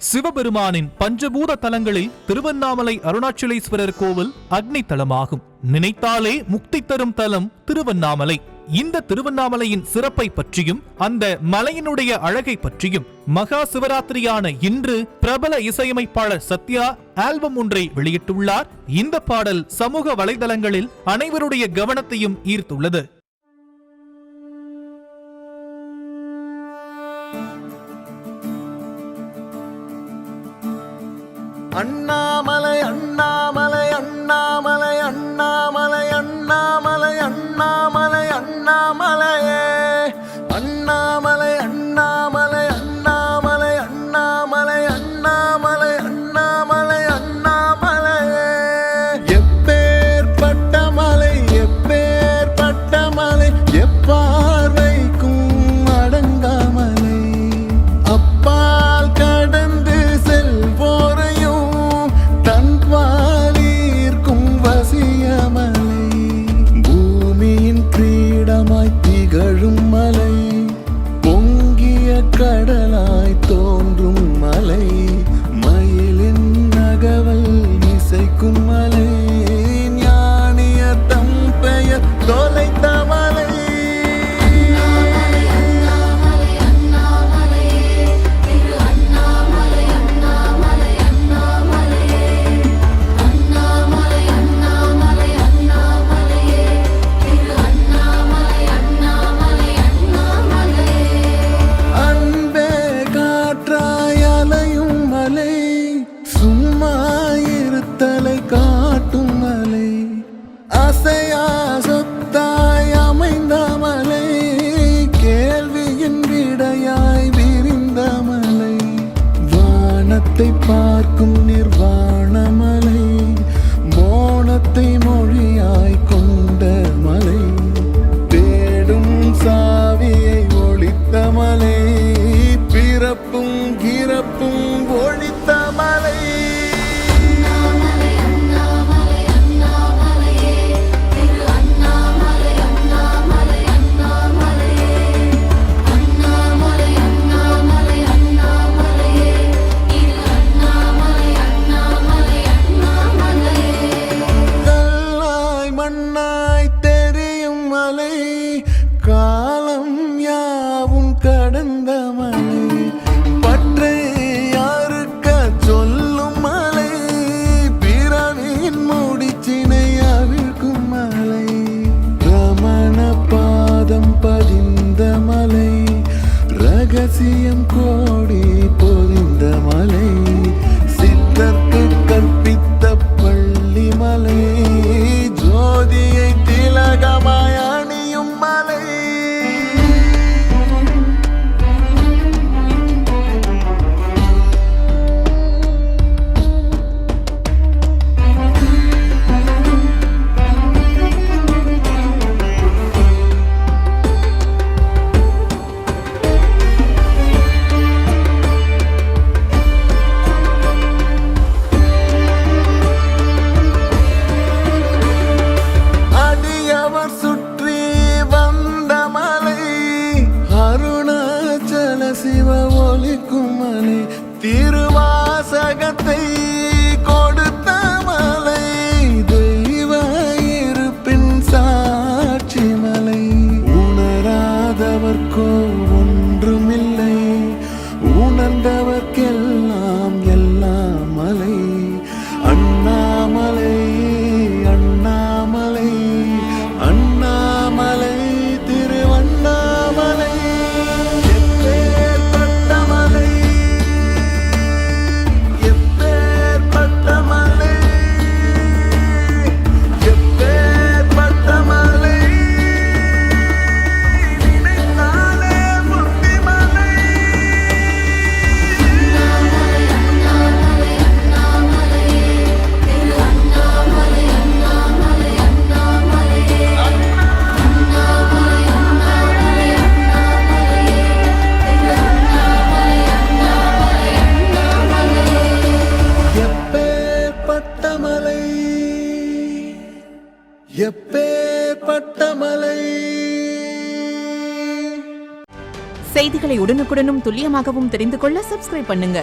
சிவபெருமானின் பஞ்சபூத தலங்களில் திருவண்ணாமலை அருணாச்சலேஸ்வரர் கோவில் அக்னி தலமாகும். நினைத்தாலே முக்தி தரும் தலம் திருவண்ணாமலை. இந்த திருவண்ணாமலையின் சிறப்பை பற்றியும் அந்த மலையினுடைய அழகை பற்றியும் மகா சிவராத்திரியான இன்று பிரபல இசையமைப்பாளர் சத்யா ஆல்பம் ஒன்றை வெளியிட்டுள்ளார். இந்த பாடல் சமூக வலைதளங்களில் அனைவருடைய கவனத்தையும் ஈர்த்துள்ளது. அண்ணாமலை அண்ணாமலை அண்ணாமலை அண்ணாமலை அண்ணாமலை அண்ணாமலை அண்ணாமலையே அண்ணாமலை அண்ணாமலை அண்ணாமலை அண்ணாமலை அண்ணாமலை அண்ணாமலை அண்ணாமலையே எப்பேற்பட்ட மலை எப்பேற்பட்ட மலை எப்பார்வைக்கும் அடங்காமலை அப்பால் கடந்து செல்வோரையும் திகழும் மலை பொங்கிய கடலாய் தோன்றும் மலை மயிலின் நகவல் இசைக்கும் மலை ஞானிய தம் பெயர் தொலைத்த மலை காட்டும் மலை அசையா சொத்தாய் அமைந்த மலை கேள்வியின் விடையாய் விரிந்த மலை வானத்தை பார்க்கும் நிர்வாண மலை மோனத்தை மொழியாய் கொண்ட மலை தேடும் சாவியை ஒழித்த மலை பிறப்பும் கிரப்பும் ஒழித்த மலை காலம் யாவும் கடந்த மலை பற்றை யாருக்க சொல்லும் மலை பிறவின் முடிச்சினை அவிழ்க்கும் மலை ரமண பாதம் பதிந்த மலை ரகசியம் கோடி பொதிந்த மலை சித்தர்க்கு கற்பித்த பள்ளி மலை ஜோதியை திலகமாய சிவ ஒலிக்கும் மலை திருவாசகத்தை கொடுத்த மலை தெய்வ இருப்பின் சாட்சி மலை உணராதவர்க்கோ ஒன்றுமில்லை உணர்ந்தவர்க்கெல்லாம் எல்லாம் மலை அண்ணாமலை அண்ணாமலை அண்ணாமலை திருவண்ணாமலை எப்பேற்பட்ட மலை. செய்திகளை உடனுக்குடனும் துல்லியமாகவும் தெரிந்து கொள்ள சப்ஸ்கிரைப் பண்ணுங்க.